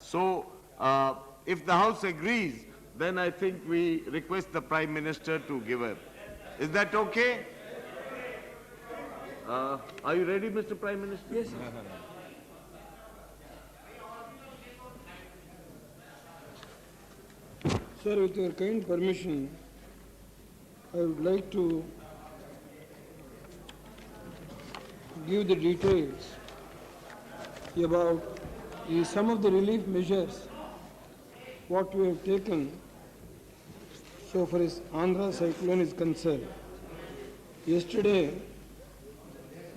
So, if the House agrees, then I think we request the Prime Minister to give her. Is that okay? Are you ready, Mr. Prime Minister? Yes, sir. Sir, with your kind permission, I would like to give the details about some of the relief measures what we have taken so far as Andhra cyclone is concerned. Yesterday,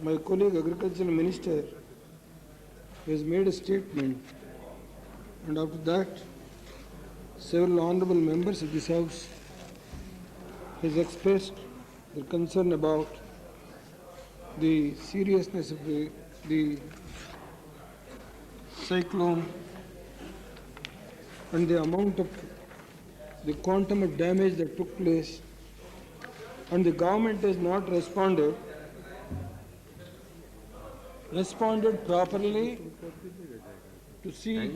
my colleague Agricultural Minister has made a statement, and after that, several honorable members of this House has expressed their concern about the seriousness of the cyclone and the amount of the quantum of damage that took place, and the government has not responded properly to see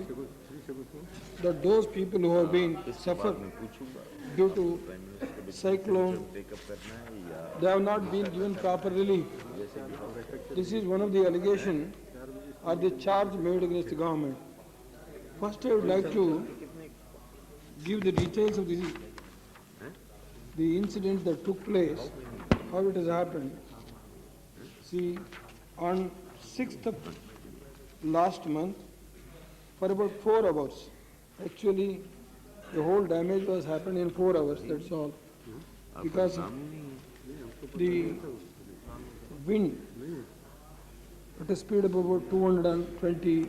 that those people who have been suffered due to cyclone, they have not been given proper relief. This is one of the allegations or the charge made against the government. First, I would like to give the details of the incident that took place, how it has happened. See, on 6th of last month, for about 4 hours, actually the whole damage was happened in 4 hours, that's all. Because the wind at a speed of about 220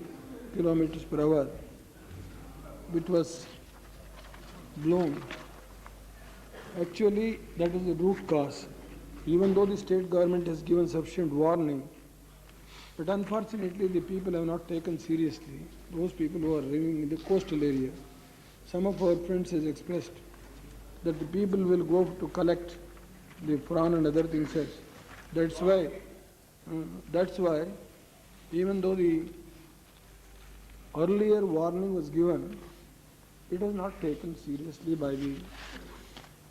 kilometers per hour, which was blown. Actually, that is the root cause. Even though the state government has given sufficient warning, but unfortunately the people have not taken seriously. Those people who are living in the coastal area. Some of our friends has expressed that the people will go to collect the prawn and other things. That's why, even though the earlier warning was given, it was not taken seriously by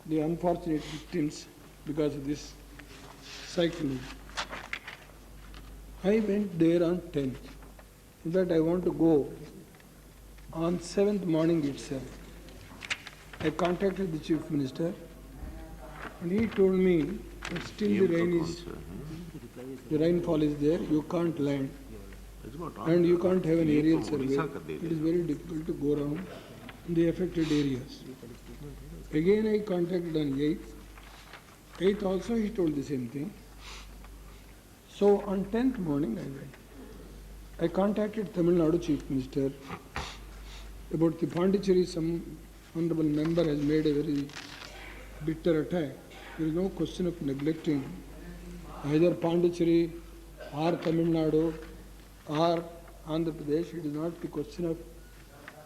the unfortunate victims because of this cyclone. I went there on 10th. In fact, I want to go on 7th morning itself. I contacted the Chief Minister and he told me that still the rainfall is there, you can't land and you can't have an aerial survey. It is very difficult to go around in the affected areas. Again I contacted on 8th. 8th also he told the same thing. So on 10th morning I went. I contacted Tamil Nadu Chief Minister about the Pondicherry. Some honorable member has made a very bitter attack. There is no question of neglecting either Pondicherry or Tamil Nadu or Andhra Pradesh. It is not the question of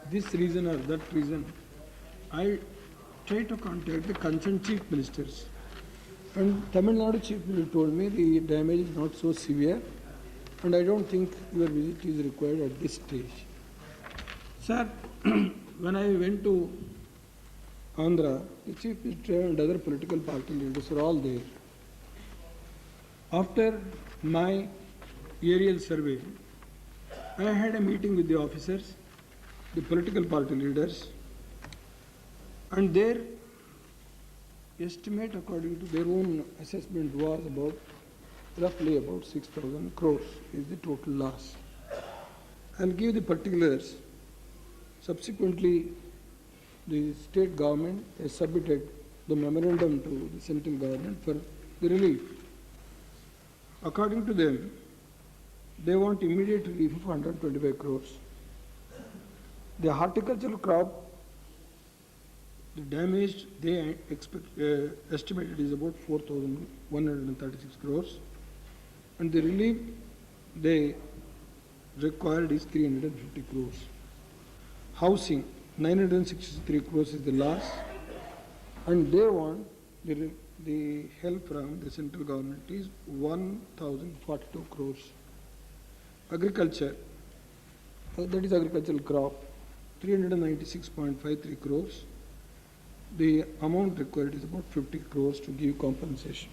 this reason or that reason. I tried to contact the concerned chief ministers. And Tamil Nadu Chief Minister told me the damage is not so severe and I don't think your visit is required at this stage. Sir, when I went to Andhra, the Chief Minister and other political party leaders were all there. After my aerial survey, I had a meeting with the officers, the political party leaders, and their estimate according to their own assessment was roughly about 6,000 crores is the total loss. I'll give the particulars. Subsequently, the state government has submitted the memorandum to the central government for the relief. According to them, they want immediate relief of 125 crores. The horticultural crop, the damage they estimated is about 4,136 crores, and the relief they required is 350 crores. Housing, 963 crores is the loss, and they want the help from the central government is 1,042 crores. Agriculture, that is agricultural crop, 396.53 crores. The amount required is about 50 crores to give compensation.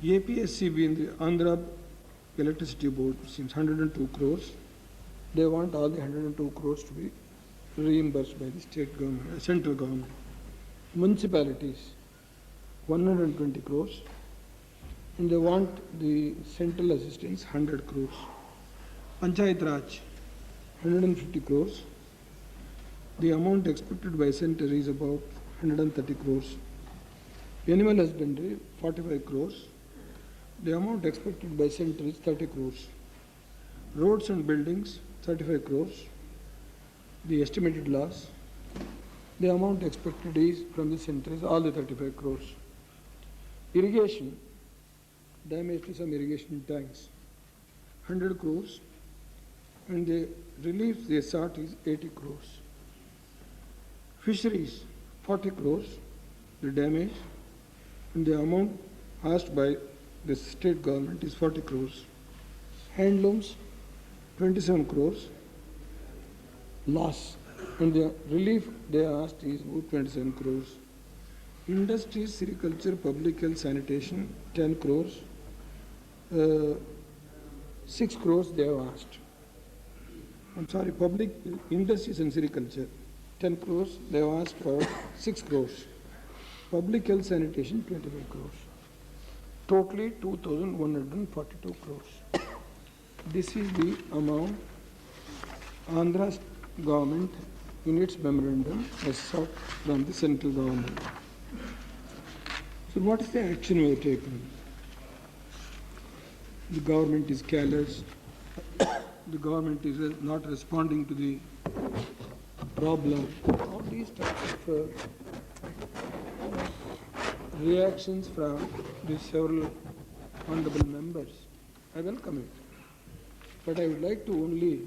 APSCB in the Andhra Electricity Board seems 102 crores. They want all the 102 crores to be reimbursed by the state government, central government. Municipalities, 120 crores. And they want the central assistance, 100 crores. Panchayat Raj, 150 crores. The amount expected by center is about 130 crores. Animal husbandry, 45 crores. The amount expected by center is 30 crores. Roads and buildings, 35 crores. The estimated loss. The amount expected is from the center is all the 35 crores. Irrigation, damage to some irrigation tanks, 100 crores. And the relief they sought is 80 crores. Fisheries, 40 crores, the damage, and the amount asked by the state government is 40 crores. Handlooms, 27 crores, loss, and the relief they asked is about 27 crores. Industries, sericulture, public health, sanitation, 10 crores, 6 crores they have asked. I'm sorry, public industries and sericulture, 10 crores, they have asked for 6 crores. Public health sanitation, 25 crores. Totally 2,142 crores. This is the amount Andhra's government in its memorandum has sought from the central government. So what is the action we have taken? The government is careless. The government is not responding to the problem. All these types of reactions from the several honorable members, I welcome it. But I would like to only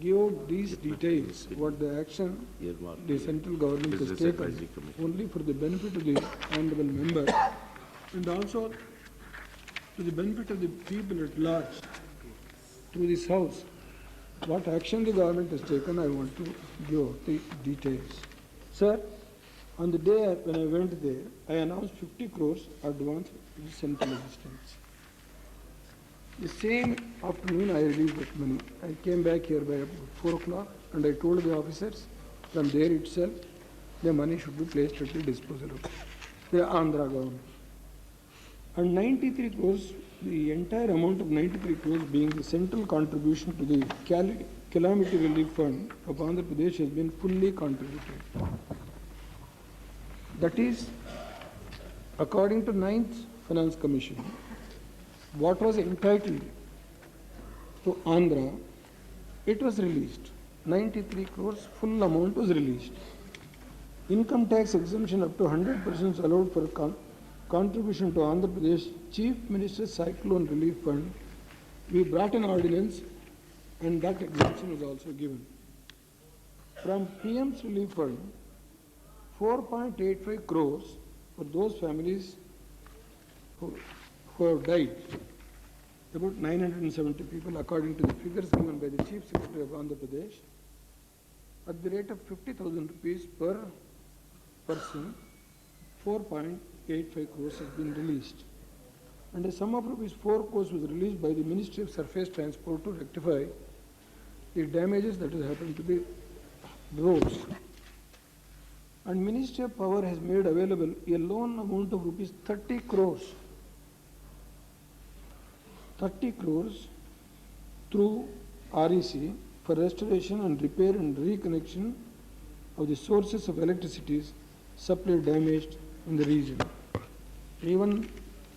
give out these details, what the action the central government has taken, only for the benefit of the honorable member and also to the benefit of the people at large through this house. What action the government has taken, I want to give out the details. Sir, on the day when I went there, I announced 50 crores advance to the central assistance. The same afternoon I released that money. I came back here by about 4 o'clock and I told the officers from there itself the money should be placed at the disposal of the Andhra government. And 93 crores, the entire amount of 93 crores being the central contribution to the calamity relief fund of Andhra Pradesh has been fully contributed. That is, according to 9th Finance Commission, what was entitled to Andhra, it was released. 93 crores, full amount was released. Income tax exemption up to 100% allowed for contribution to Andhra Pradesh Chief Minister's Cyclone Relief Fund. We brought an ordinance and that exemption was also given. From PM's Relief Fund, 4.85 crores for those families who have died. About 970 people according to the figures given by the Chief Secretary of Andhra Pradesh. At the rate of 50,000 rupees per person, 4.85 crores has been released. And a sum of rupees 4 crores was released by the Ministry of Surface Transport to rectify the damages that has happened to the roads. And Ministry of Power has made available a loan amount of rupees 30 crores. 30 crores through REC for restoration and repair and reconnection of the sources of electricity supply damaged in the region. Even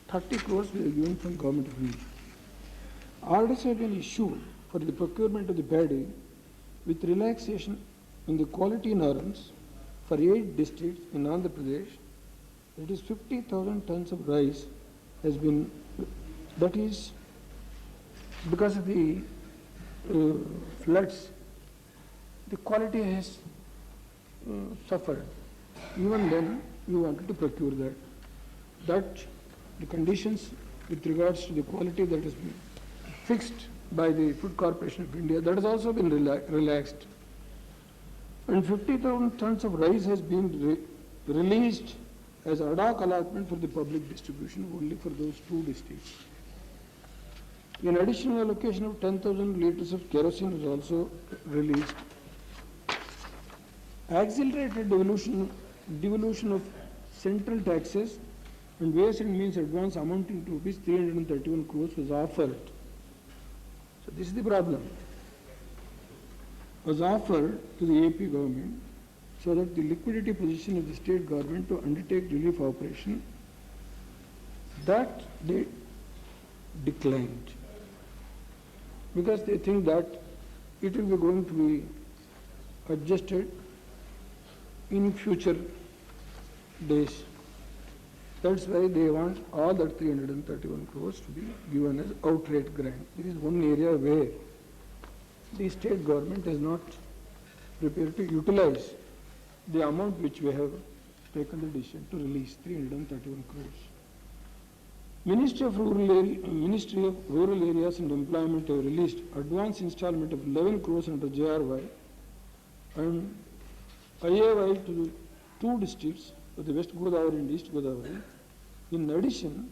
30 crores we are given from Government of India. Orders have been issued for the procurement of the paddy with relaxation in the quality norms for 8 districts in Andhra Pradesh. That is 50,000 tons of rice has been, that is because of the floods, the quality has suffered. Even then, we wanted to procure that. That the conditions with regards to the quality that has been fixed by the Food Corporation of India, that has also been relaxed. And 50,000 tons of rice has been released as ad hoc allotment for the public distribution only for those 2 districts. An additional allocation of 10,000 liters of kerosene is also released. Accelerated devolution of central taxes and ways and means advance amounting to rupees 331 crores was offered. So this is the problem. Was offered to the AP government so that the liquidity position of the state government to undertake relief operation, that they declined because they think that it will be going to be adjusted in future days. That's why they want all that 331 crores to be given as outright grant. This is one area where the state government is not prepared to utilize the amount which we have taken the decision to release, 331 crores. Ministry of Rural Areas and Employment have released advance installment of 11 crores under JRY and IAY to the 2 districts of the West Godavari and East Godavari. In addition,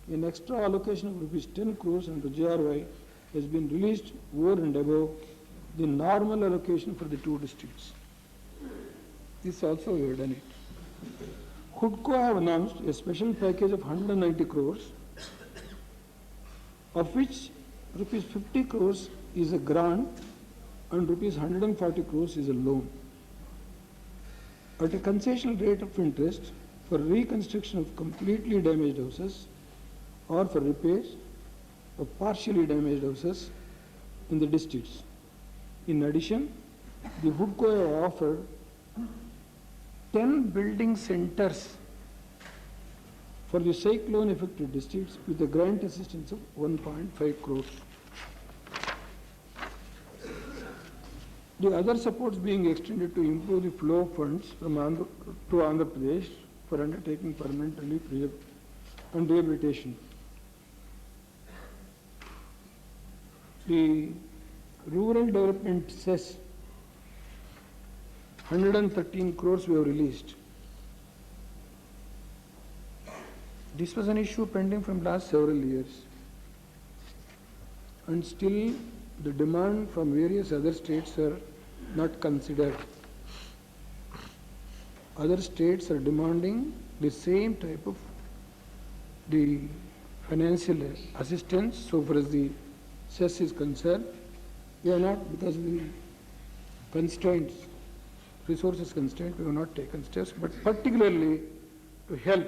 an extra allocation of rupees 10 crores under JRY has been released over and above the normal allocation for the 2 districts. This also we have done it. HUDCO have announced a special package of 190 crores, of which rupees 50 crores is a grant and rupees 140 crores is a loan. At a concessional rate of interest for reconstruction of completely damaged houses or for repairs of partially damaged houses in the districts. In addition, the HUDCO have offered 10 building centers for the cyclone affected districts with a grant assistance of 1.5 crores. The other supports being extended to improve the flow of funds from to Andhra Pradesh for undertaking permanent relief and rehabilitation. The rural development cess, 113 crores we have released. This was an issue pending from last several years. And still the demand from various other states are not considered. Other states are demanding the same type of the financial assistance so far as the cess is concerned. We are not, because of the constraints, resources constraint, we have not taken steps, but particularly to help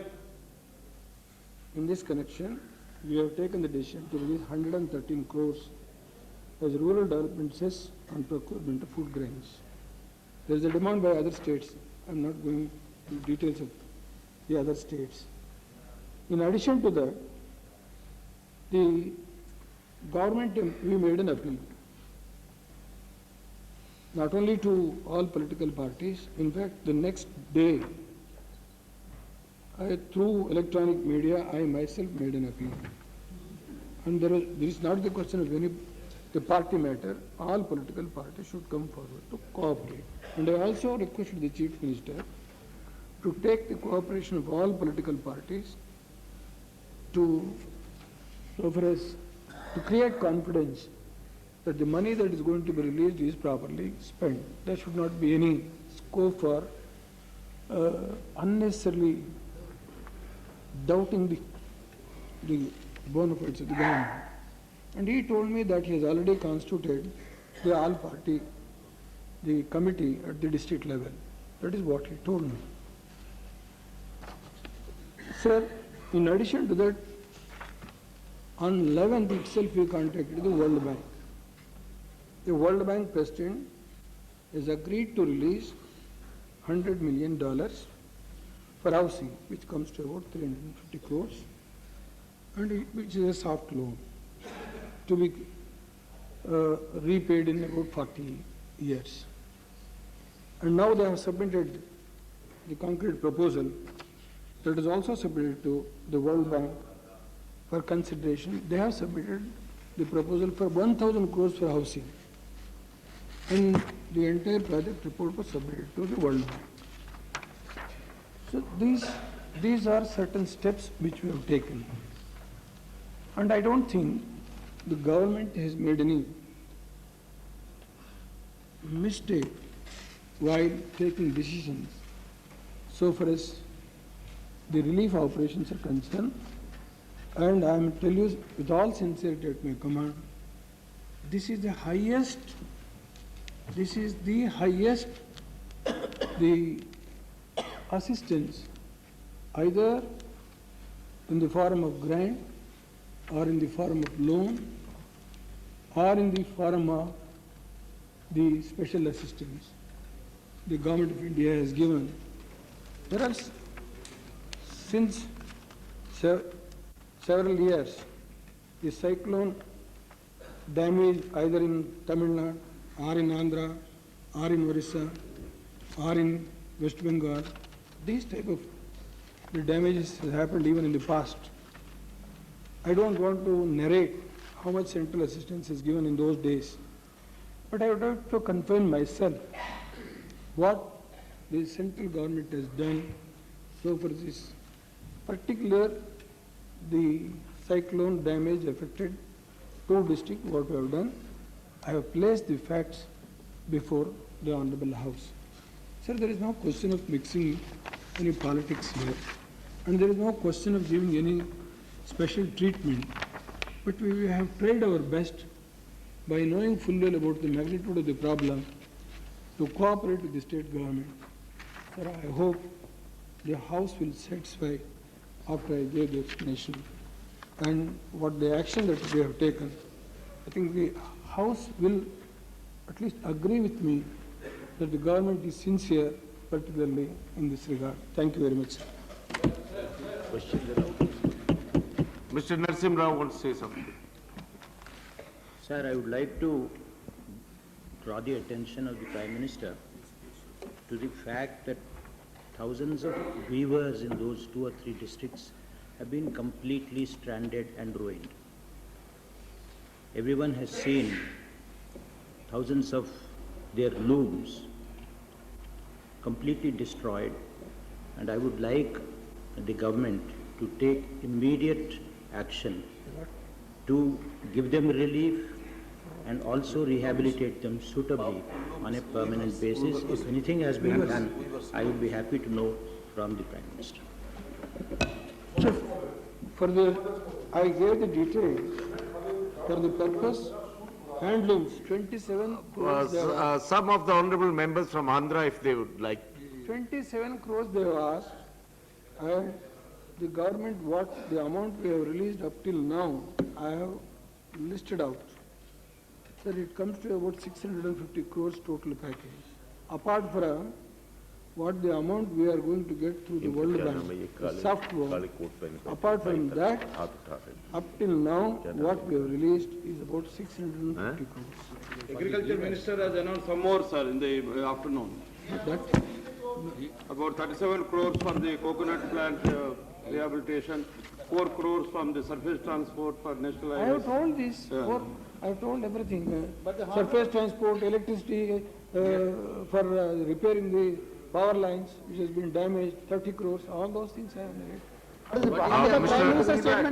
in this connection, we have taken the decision to release 113 crores as rural development cess on procurement of food grains. There is a demand by other states. I am not going into details of the other states. In addition to that, the government, we made an appeal, not only to all political parties. In fact, the next day, through electronic media, I myself made an appeal. And there is not the question of the party matter. All political parties should come forward to cooperate. And I also requested the Chief Minister to take the cooperation of all political parties to create confidence that the money that is going to be released is properly spent. There should not be any scope for unnecessarily doubting the bona fides of the government. And he told me that he has already constituted the all-party, the committee at the district level. That is what he told me. Sir, in addition to that, on 11th itself we contacted the World Bank. The World Bank president has agreed to release $100 million for housing, which comes to about 350 crores, and which is a soft loan to be repaid in about 40 years. And now they have submitted the concrete proposal that is also submitted to the World Bank for consideration. They have submitted the proposal for 1,000 crores for housing. And the entire project report was submitted to the World Bank. So these are certain steps which we have taken. And I don't think the government has made any mistake while taking decisions so far as the relief operations are concerned. And I am tell you with all sincerity at my command, this is the highest the assistance, either in the form of grant or in the form of loan or in the form of the special assistance the Government of India has given. There are since several years the cyclone damage either in Tamil Nadu or in Andhra or in Orissa or in West Bengal, these type of the damages has happened even in the past. I don't want to narrate how much central assistance is given in those days, but I would like to confine myself what the central government has done so for this particular the cyclone damage affected 2 districts, what we have done. I have placed the facts before the Honorable House. Sir, there is no question of mixing any politics here, and there is no question of giving any special treatment, but we have tried our best by knowing full well about the magnitude of the problem to cooperate with the state government. Sir, I hope the House will satisfy after I gave the explanation and what the action that we have taken. I think the House will at least agree with me that the government is sincere, particularly in this regard. Thank you very much, sir. Mr. Narsim Rao wants to say something. Sir, I would like to draw the attention of the Prime Minister to the fact that thousands of weavers in those 2 or 3 districts have been completely stranded and ruined. Everyone has seen thousands of their looms completely destroyed, and I would like the government to take immediate action to give them relief and also rehabilitate them suitably on a permanent basis. If anything has been done, I would be happy to know from the Prime Minister. I gave the details for the purpose. Handlooms, 27 crores. Some of the honorable members from Andhra, if they would like. 27 crores they have asked, and the government, what the amount we have released up till now, I have listed out. Sir, it comes to about 650 crores total package. Apart from what the amount we are going to get through the World Bank, the soft loan, apart from that, up till now, what we have released is about 650 crores. Agriculture Minister has announced some more, sir, in the afternoon. That, About 37 crores for the coconut plant rehabilitation, 4 crores from the surface transport for national I highways. have told this, I have told everything. Surface transport, electricity for repairing the power lines which has been damaged, 30 crores, all those things I have narrated.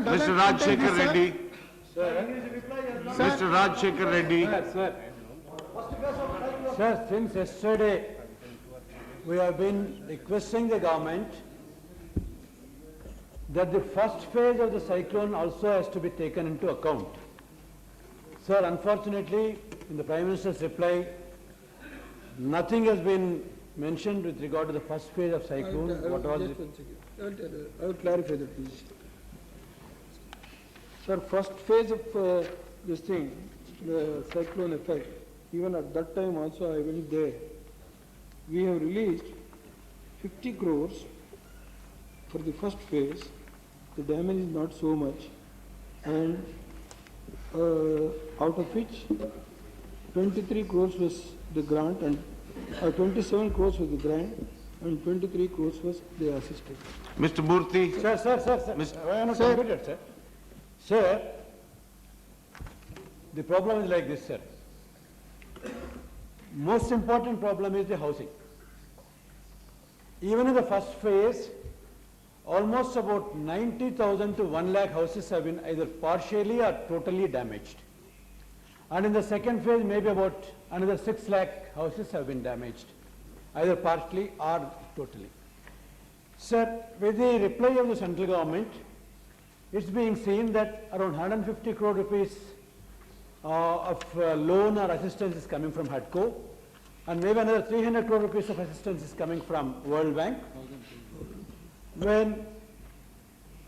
Mr. Rajshekhar Reddy. Mr. Rajshekhar Reddy. Sir, since yesterday, we have been requesting the government that the first phase of the cyclone also has to be taken into account. Sir, unfortunately, in the Prime Minister's reply, nothing has been mentioned with regard to the first phase of cyclone. What was it? I will clarify that, please. Sir, first phase of this thing, the cyclone effect, even at that time also I went there. We have released 50 crores for the first phase. The damage is not so much, and out of which 23 crores was the grant and 27 crores was the grant and 23 crores was the assistance. Mr. Murthy. Sir. I am not completed, sir. Sir, The problem is like this, sir. Most important problem is the housing. Even in the first phase, almost about 90,000 to 1 lakh houses have been either partially or totally damaged. And in the second phase, maybe about another 6 lakh houses have been damaged, either partly or totally. Sir, with the reply of the central government, it's being seen that around 150 crore rupees of loan or assistance is coming from HUDCO, and maybe another 300 crore rupees of assistance is coming from World Bank.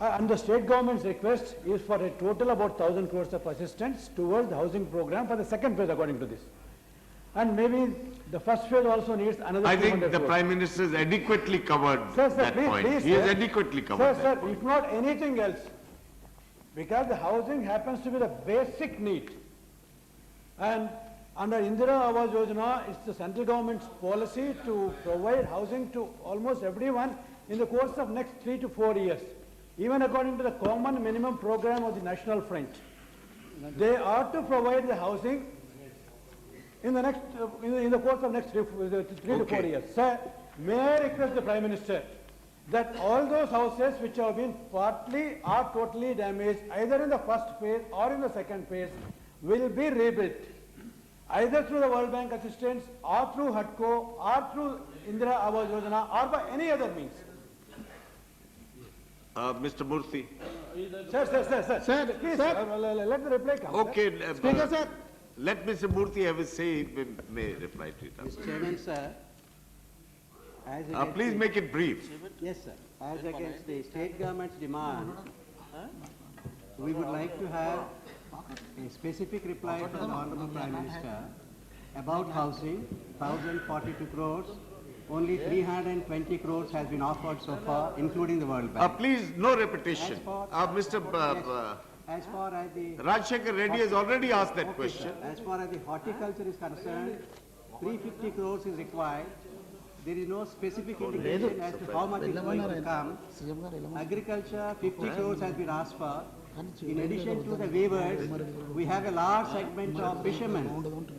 And the state government's request is for a total about 1,000 crores of assistance towards the housing program for the second phase according to this. And maybe the first phase also needs another 200 I think the crores. Prime Minister has adequately covered Sir, that please, point. please, He has sir. adequately covered Sir, that sir, if not anything else, because the housing happens to be the basic need. And under Indira Awas Yojana, it's the central government's policy to provide housing to almost everyone in the course of next 3 to 4 years. Even according to the common minimum program of the National Front, they are to provide the housing in the next, in the course of next 3 to 4 years. Sir, may I request the Prime Minister that all those houses which have been partly or totally damaged, either in the first phase or in the second phase, will be rebuilt, either through the World Bank assistance or through HUDCO or through Indira Awas Yojana or by any other means. Mr. Murthy. Sir, please, let the reply come. Okay, Speaker, sir. let Mr. Murthy have his say, he may reply to it. Mr. Chairman, sir, as against Please the- make it brief. Yes, sir. As against the state government's demand, we would like to have a specific reply from the Honorable Prime Minister about housing, 1,042 crores. Only 320 crores has been offered so far, including the World Bank. Please, no repetition. As for- Mr. As far as the... Rajshekar Reddy has already asked that Okay, question. sir. As far as the horticulture is concerned, 350 crores is required. There is no specific indication as to how much is going to come. Agriculture, 50 crores has been asked for. In addition to the weavers, we have a large segment of fishermen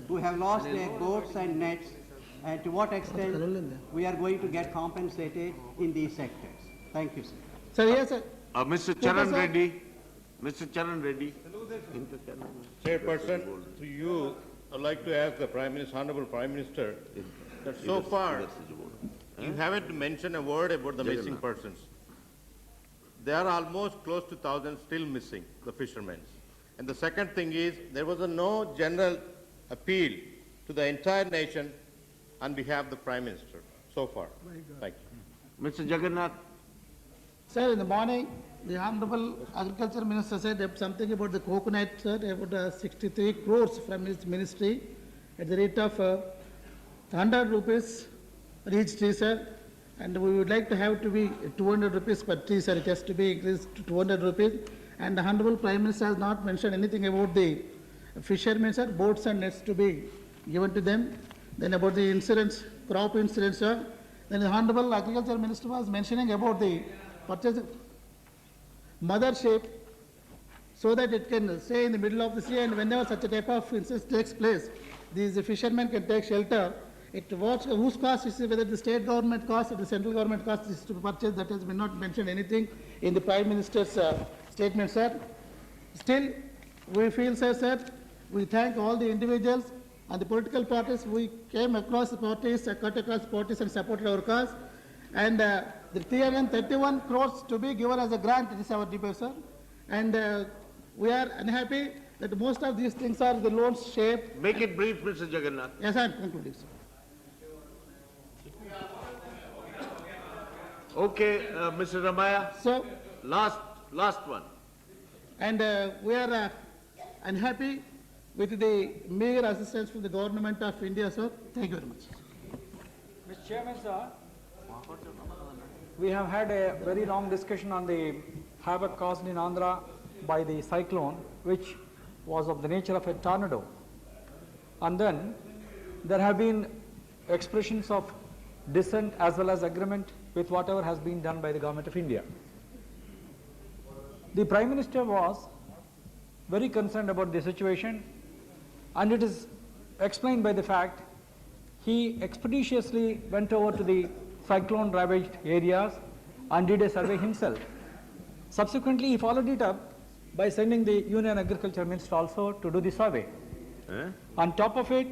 who have lost their boats and nets, and to what extent we are going to get compensated in these sectors. Thank you, sir. Sir, yes, sir. Mr. Charan Reddy. Mr. Charan Reddy. Chairperson, to you, I'd like to ask the Prime Minister, Honorable Prime Minister, that so far, you haven't mentioned a word about the missing persons. There are almost close to 1,000 still missing, the fishermen. And the second thing is, there was no general appeal to the entire nation on behalf of the Prime Minister so far. Thank you. Mr. Jagannath. Sir, in the morning, the Honorable Agriculture Minister said something about the coconut, sir, about 63 crores from his ministry at the rate of 100 rupees for each tree, sir. And we would like to have to be 200 rupees per tree, sir. It has to be increased to 200 rupees. And the Honorable Prime Minister has not mentioned anything about the fishermen, sir, boats and nets to be given to them. Then about the insurance, crop insurance, sir. Then the Honorable Agriculture Minister was mentioning about the purchase of mothership so that it can stay in the middle of the sea, and whenever such a type of incident takes place, these fishermen can take shelter. It was whose cost is it, whether the state government cost or the central government cost is to purchase, that has been not mentioned anything in the Prime Minister's statement, sir. Still, we feel, sir, we thank all the individuals and the political parties. We came across the parties, cut across parties and supported our cause. And the 331 crores to be given as a grant, it is our debate, sir. And we are unhappy that most of these things are the loans shape. Make it brief, Mr. Jagannath. Yes, I am concluding, sir. Okay, Mr. Ramaya, So, last one. and we are unhappy with the meager assistance from the government of India, sir. Thank you very much. Mr. Chairman, sir, we have had a very long discussion on the havoc caused in Andhra by the cyclone, which was of the nature of a tornado. And then there have been expressions of dissent as well as agreement with whatever has been done by the Government of India. The Prime Minister was very concerned about the situation and it is explained by the fact he expeditiously went over to the cyclone ravaged areas and did a survey himself. Subsequently, he followed it up by sending the Union Agriculture Minister also to do the survey. On top of it,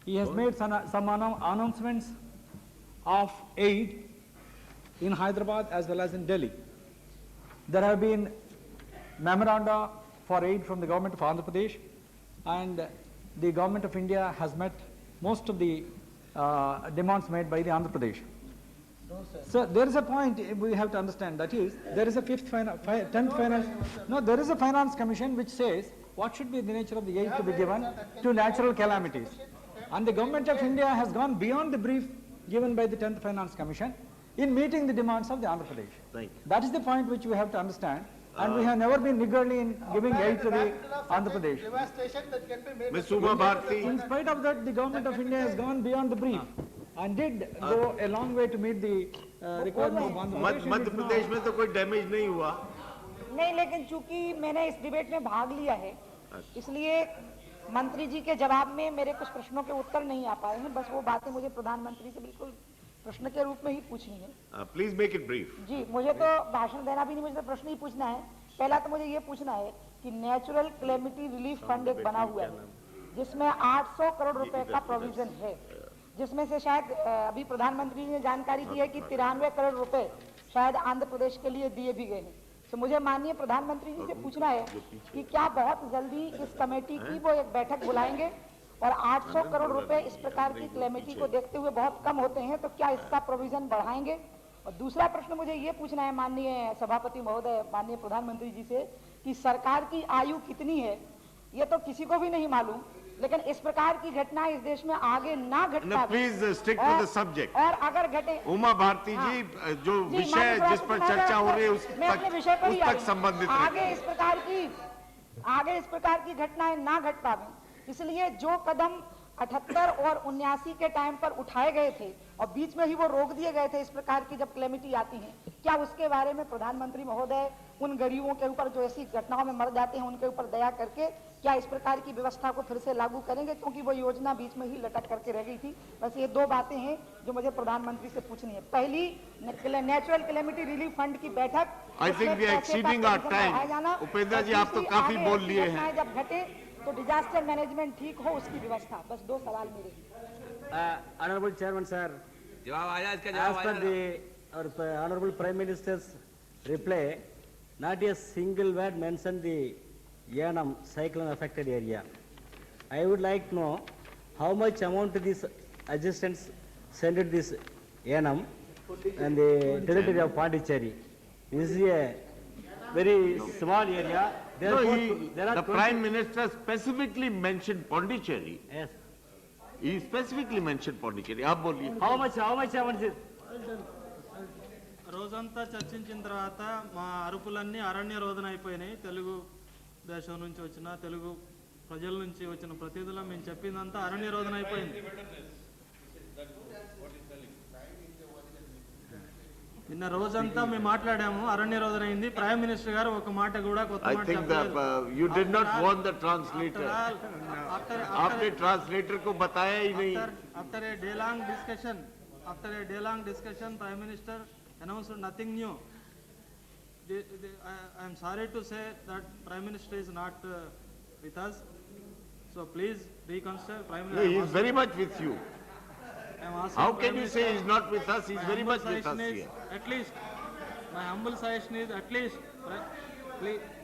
he has made some announcements of aid in Hyderabad as well as in Delhi. There have been memoranda for aid from the government of Andhra Pradesh, and the government of India has met most of the demands made by the Andhra Pradesh. So there is a point we have to understand, that is, there is a there is a finance commission which says what should be the nature of the aid to be given to natural calamities. And the government of India has gone beyond the brief given by the 10th Finance Commission in meeting the demands of the Andhra Pradesh. Thank you. That is the point which we have to understand. And we have never been niggardly in giving aid to the Andhra Pradesh. Devastation that can be made. Ms. Uma Bharti. In spite of that, the government of India has gone beyond the brief and did go a long way to meet the requirements of Andhra Pradesh. Madhya Pradesh में तो कोई damage नहीं हुआ. नहीं, लेकिन चूंकि मैंने इस डिबेट में भाग लिया है, इसलिए मंत्री जी के जवाब में मेरे कुछ प्रश्नों के उत्तर नहीं आ पाए हैं. बस वो बातें मुझे प्रधानमंत्री से बिल्कुल प्रश्न के रूप में ही पूछनी है. Please make it brief. जी, मुझे तो भाषण देना भी नहीं, मुझे तो प्रश्न ही पूछना है. पहला तो मुझे ये पूछना है कि नेचुरल कैलेमिटी रिलीफ फंड एक बना हुआ है जिसमें 800 करोड़ रुपए का प्रोविजन है, जिसमें से शायद अभी प्रधानमंत्री ने जानकारी दी है कि 93 करोड़ रुपए शायद आंध्र प्रदेश के लिए दिए भी गए हैं. तो मुझे माननीय प्रधानमंत्री जी से पूछना है कि क्या बहुत जल्दी इस कमेटी की वो एक बैठक बुलाएंगे, और 800 करोड़ रुपए इस प्रकार की क्लेमिटी को देखते हुए बहुत कम होते हैं, तो क्या इसका प्रोविजन बढ़ाएंगे. और दूसरा प्रश्न मुझे ये पूछना है माननीय सभापति महोदय, माननीय प्रधानमंत्री जी से कि सरकार की आयु कितनी है. ये तो किसी को भी नहीं मालूम, लेकिन इस प्रकार की घटना इस देश में आगे ना घट पाए. Please stick to the subject. और अगर घटे. उमा भारती जी, जो विषय जिस पर चर्चा हो रही है उस तक संबंधित आगे इस प्रकार की घटनाएं ना घट पावे, इसलिए जो कदम 78 और 79 के टाइम पर उठाए गए थे और बीच में ही वो रोक दिए गए थे इस प्रकार की जब क्लेमिटी आती है, क्या उसके बारे में प्रधानमंत्री महोदय उन गरीबों के ऊपर जो ऐसी घटनाओं में मर जाते हैं उनके ऊपर दया करके क्या इस प्रकार की व्यवस्था को फिर से लागू करेंगे, क्योंकि वो योजना बीच में ही लटक करके रह गई थी. बस ये दो बातें हैं जो मुझे प्रधानमंत्री से पूछनी है. पहली, नेचुरल कैलेमिटी रिलीफ फंड की बैठक. I think we are exceeding our time. Upendra ji, आप तो काफी बोल लिए हैं. जब घटे तो डिजास्टर मैनेजमेंट ठीक हो, उसकी व्यवस्था. बस दो सवाल मेरे. Honorable Chairman, sir. जवाब आया इसका. As per the Honorable Prime Minister's reply, not a single word mentioned the Yanam cyclone affected area. I would like to know how much amount this assistance sent to this Yanam and the territory of Pondicherry. This is a very small area. No, the Prime Minister specifically mentioned Pondicherry. Yes. He specifically mentioned Pondicherry. आप बोलिए. How much is రోజంతా చర్చించిన తర్వాత మా అరుపులన్నీ అరణ్య రోదన అయిపోయినాయి. తెలుగు దేశం నుంచి వచ్చిన తెలుగు ప్రజల నుంచి వచ్చిన ప్రతినిధులు మేము చెప్పిందంతా అరణ్య రోదన అయిపోయింది. నిన్న రోజంతా మేము మాట్లాడాము, అరణ్య రోదన అయింది. ప్రైమ్ మినిస్టర్ గారు ఒక మాట కూడా కొత్త మాట I think that you did not want the translator. आपने translator को बताया ही नहीं. After a day long discussion, Prime Minister announced nothing new. I am sorry to say that Prime Minister is not with us. So please reconsider. Prime Minister. No, he is very much with you. How can you say he is not with us? He is very much with us here. At least, my humble suggestion is at least,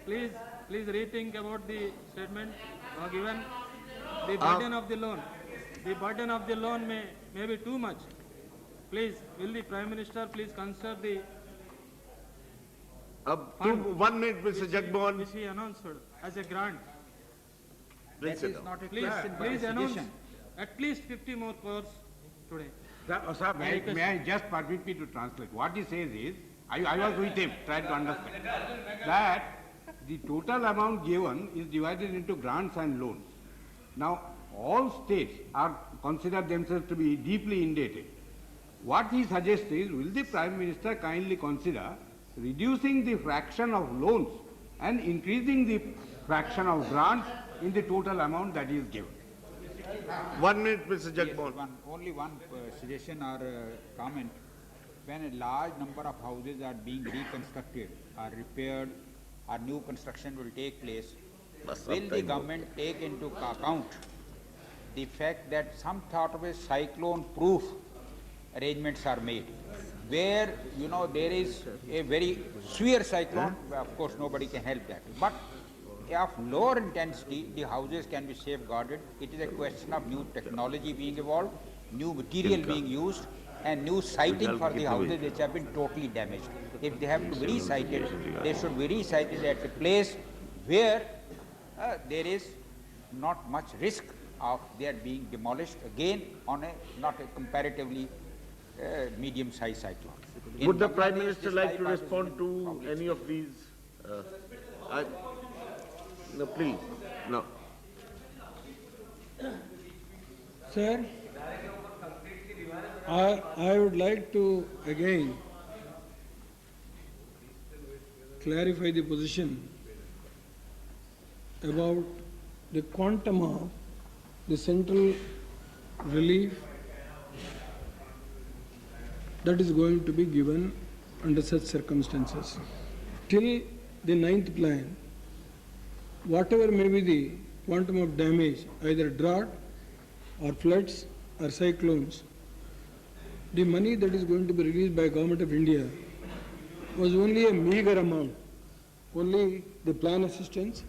please rethink about the statement given. The burden of the loan. The burden of the loan may be too much. Please, will the Prime Minister please consider the fund 1 minute, Mr. Jagmohan. which he announced as a grant. Please announce at least 50 more crores today. Sir, may I just permit me to translate? What he says is, I was with him trying to understand, that the total amount given is divided into grants and loans. Now, all states are consider themselves to be deeply indebted. What he suggests is, will the Prime Minister kindly consider reducing the fraction of loans and increasing the fraction of grants in the total amount that is given. 1 minute, Mr. Yes, Jagmohan. only one suggestion or comment. When a large number of houses are being reconstructed or repaired or new construction will take place, will the government take into account the fact that some sort of a cyclone-proof arrangements are made, where, you know, there is a very severe cyclone, of course nobody can help that, but of lower intensity, the houses can be safeguarded. It is a question of new technology being evolved, new material being used, and new siting for the houses which have been totally damaged. If they have to be resited, they should be resited at a place where there is not much risk of their being demolished again on a not a comparatively medium-sized cyclone. Would the Prime Minister like to respond to any of these? No, please. No. Sir, I would like to again clarify the position about the quantum of the central relief that is going to be given under such circumstances. Till the 9th plan, whatever may be the quantum of damage, either drought or floods or cyclones, the money that is going to be released by Government of India was only a meager amount, only the plan assistance,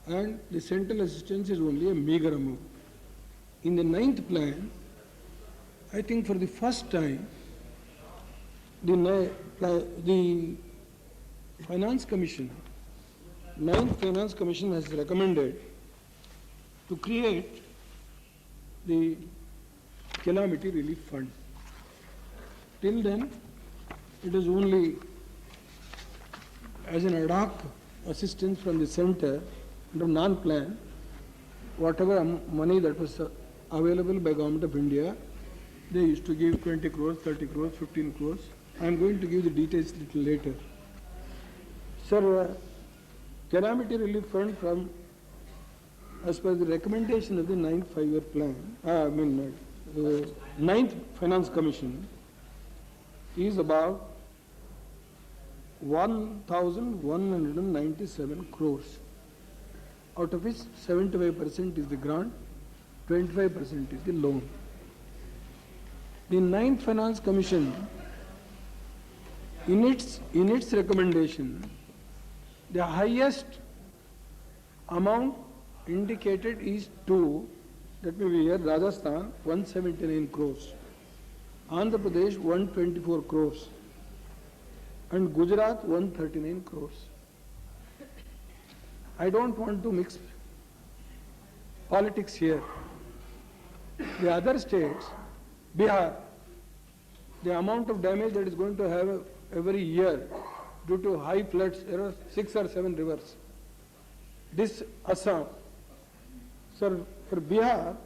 and the central assistance is only a meager amount. In the 9th plan, I think for the first time, the Finance Commission, 9th Finance Commission has recommended to create the Calamity Relief Fund. Till then, it is only as an ad hoc assistance from the center under non-plan, whatever money that was available by Government of India, they used to give 20 crores, 30 crores, 15 crores. I am going to give the details little later. Sir, Calamity Relief Fund from, as per the recommendation of the 9th five-year plan, 9th Finance Commission, is about 1,197 crores, out of which 75% is the grant, 25% is the loan. The 9th Finance Commission, in its recommendation, the highest amount indicated is to, that may be here, Rajasthan, 179 crores, Andhra Pradesh, 124 crores, and Gujarat, 139 crores. I don't want to mix politics here. The other states, Bihar, the amount of damage that is going to have every year due to high floods, there are 6 or 7 rivers. This Assam, sir, for Bihar,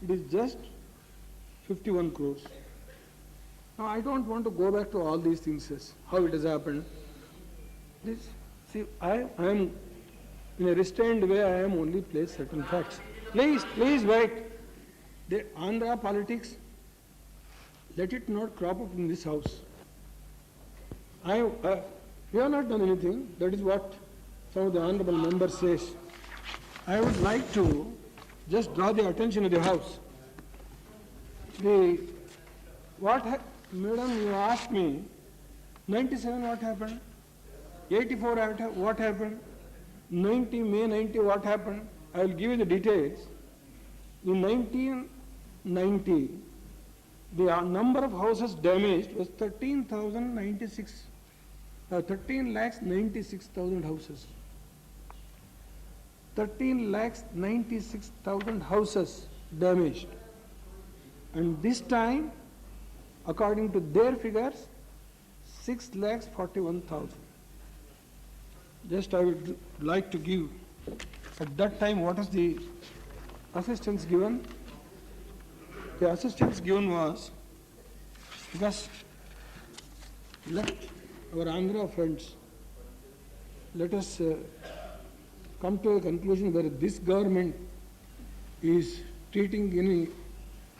it is just 51 crores. Now, I don't want to go back to all these things, how it has happened. This, see, I am, in a restrained way, I am only placed certain facts. Please wait. The Andhra politics, let it not crop up in this house. We have not done anything. That is what some of the honorable members says. I would like to just draw the attention of the house. Madam, you asked me, 97 what happened? 84 what happened? 90, May 90 what happened? I will give you the details. In 1990, the number of houses damaged was 13,96,000 houses. 13,96,000 houses damaged. And this time, according to their figures, 6,41,000. Just I would like to give, at that time, what is the assistance given? The assistance given was, because let our Andhra friends, let us come to a conclusion whether this government is treating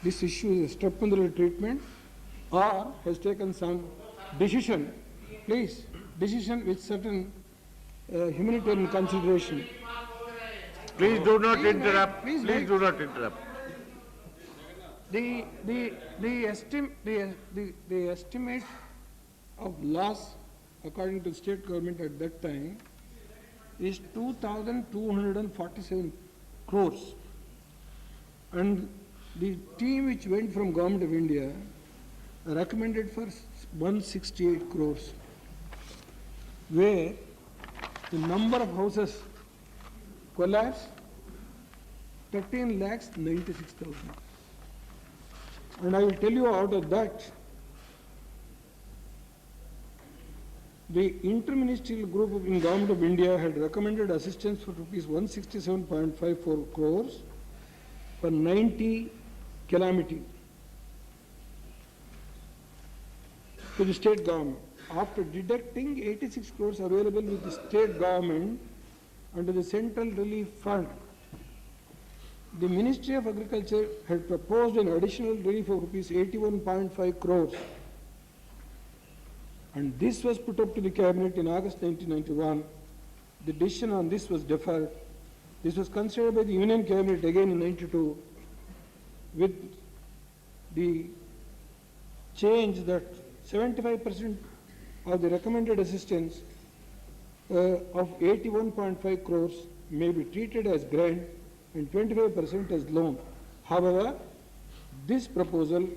this issue as a step-on-the-road treatment or has taken some decision, please, decision with certain humanitarian consideration. Please do not interrupt. Please Please do not interrupt. The estimate of loss according to the state government at that time is 2,247 crores. And the team which went from Government of India recommended for 168 crores, where the number of houses collapsed 13,96,000. And I will tell you out of that, the interministerial group in Government of India had recommended assistance for rupees 167.54 crores for 90 calamity to the state government. After deducting 86 crores available with the state government under the Central Relief Fund, the Ministry of Agriculture had proposed an additional relief of rupees 81.5 crores. And this was put up to the Cabinet in August 1991. The decision on this was deferred. This was considered by the Union Cabinet again in 92 with the change that 75% of the recommended assistance of 81.5 crores may be treated as grant and 25% as loan. However, this proposal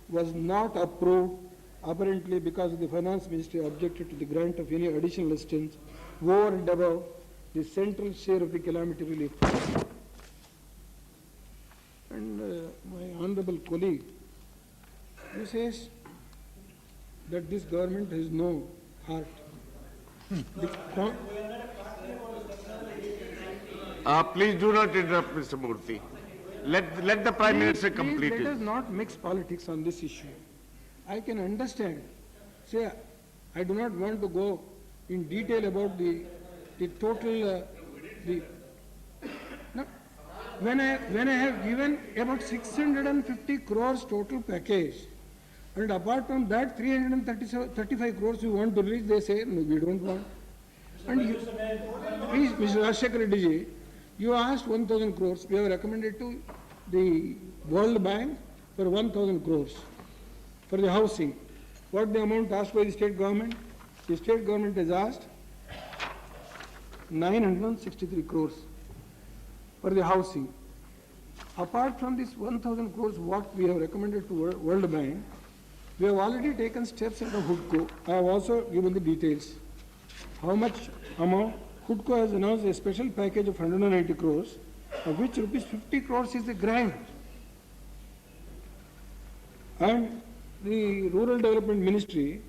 was not approved apparently because the Finance Ministry objected to the grant of any additional assistance over and above the central share of the calamity relief. And my honorable colleague, who says that this government has no heart. Please do not interrupt, Mr. Murthy. Let the Prime Minister complete Let it. us not mix politics on this issue. I can understand. Say, I do not want to go in detail about the total. No. When I have given about 650 crores total package, and apart from that 335 crores we want to release, they say no, we don't want. And you, please, Mr. Rajshekar Reddy ji, you asked 1,000 crores. We have recommended to the World Bank for 1,000 crores for the housing. What the amount asked by the state government? The state government has asked 963 crores for the housing. Apart from this 1,000 crores, what we have recommended to World Bank, we have already taken steps under HUDCO. I have also given the details. How much amount? HUDCO has announced a special package of 190 crores, of which rupees 50 crores is the grant. And the Rural Development Ministry,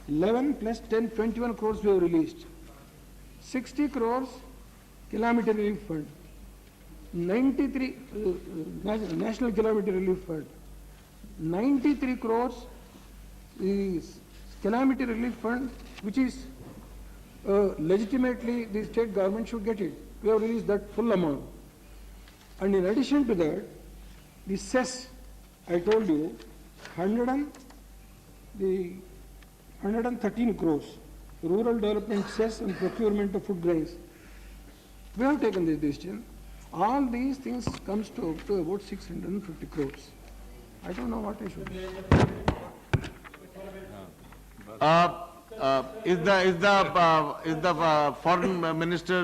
11 plus 10, 21 crores we have released. 60 crores Calamity Relief Fund. 93 National Calamity Relief Fund. 93 crores is Calamity Relief Fund, which is legitimately the state government should get it. We have released that full amount. And in addition to that, the cess, I told you, 113 crores, rural development cess and procurement of food grains. We have taken this decision. All these things comes to about 650 crores. I don't know what I should do. Is the foreign minister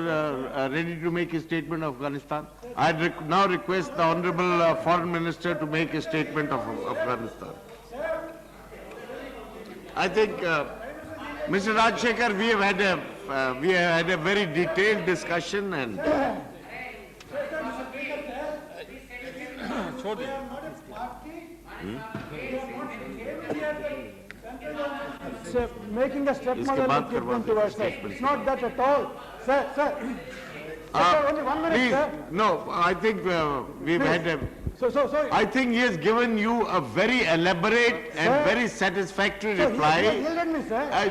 ready to make a statement of Afghanistan? I now request the honorable foreign minister to make a statement of Afghanistan. I think, Mr. Rajshekar, we have had a very detailed discussion and. Making a stepmotherly treatment towards us. It's not that at all. Sir. Only 1 minute, Please, sir. no, I think we've had a. I think he has given you a very elaborate and very satisfactory reply. He yielded me, sir.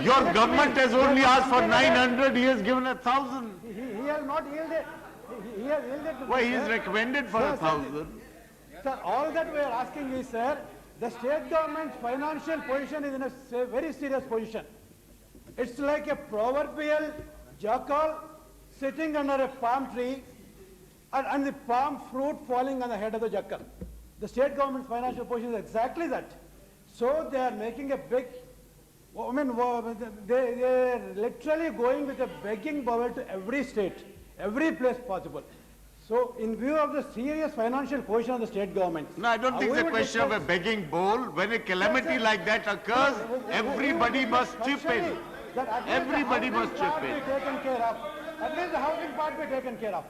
Your government has only asked for 900, he has given 1,000. He has not yielded, he has yielded to. Why, he's recommended for 1,000. Sir, all that we are asking is, sir, the state government's financial position is in a very serious position. It's like a proverbial jackal sitting under a palm tree and the palm fruit falling on the head of the jackal. The state government's financial position is exactly that. So they are making a big, I mean, they are literally going with a begging bowl to every state, every place possible. So in view of the serious financial position of the state government. No, I don't think it's a question of a begging bowl. When a calamity like that occurs, everybody must chip in. Everybody must chip in. Taken care of. At least the housing part be taken care of.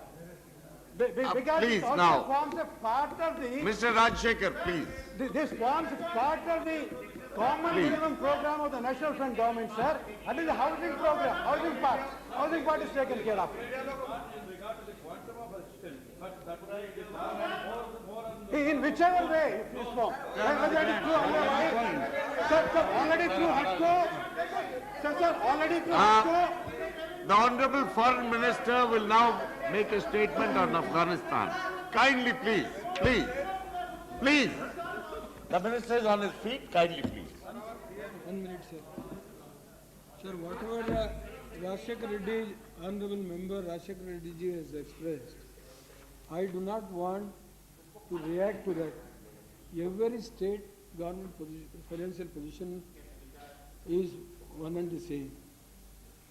Because please, it also now. forms a part of the... Mr. Rajshekhar, please. This forms part of the common minimum program of the National Front government, sir. That is the housing program, housing part is taken care of. In whichever way it is formed. Whether it is through already through HUDCO, sir, already through HUDCO. The Honorable Foreign Minister will now make a statement on Afghanistan. Kindly, please, please, please. The Minister is on his feet, kindly, please. 1 minute, sir. Sir, whatever Rajshekhar Reddy, Honorable Member Rajshekhar Reddy ji has expressed, I do not want to react to that. Every state government financial position is one and the same.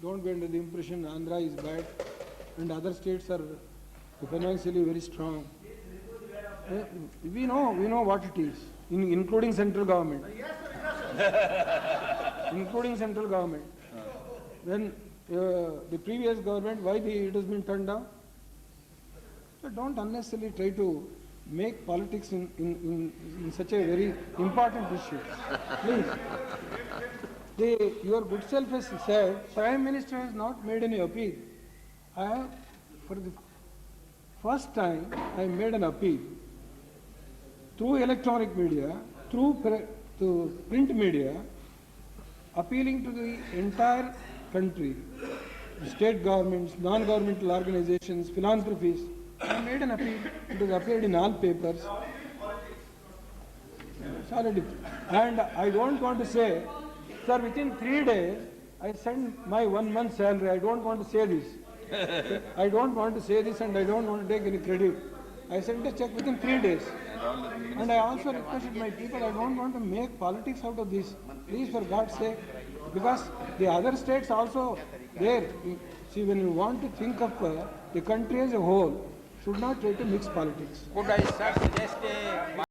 Don't get under the impression Andhra is bad and other states are financially very strong. We know what it is, including central government. Including central government. When the previous government, why it has been turned down? So don't unnecessarily try to make politics in such a very important issue. Please. Your good self has said, Prime Minister has not made any appeal. I have, for the first time, I made an appeal through electronic media, through print media, appealing to the entire country, state governments, non-governmental organizations, philanthropists. I made an appeal. It was appeared in all papers. And I don't want to say, sir, within 3 days, I sent my 1 month salary. I don't want to say this. I don't want to say this and I don't want to take any credit. I sent a check within 3 days. And I also requested my people, I don't want to make politics out of this. Please, for God's sake, because the other states also there. See, when you want to think of the country as a whole, should not try to mix politics. Could I, sir, suggest a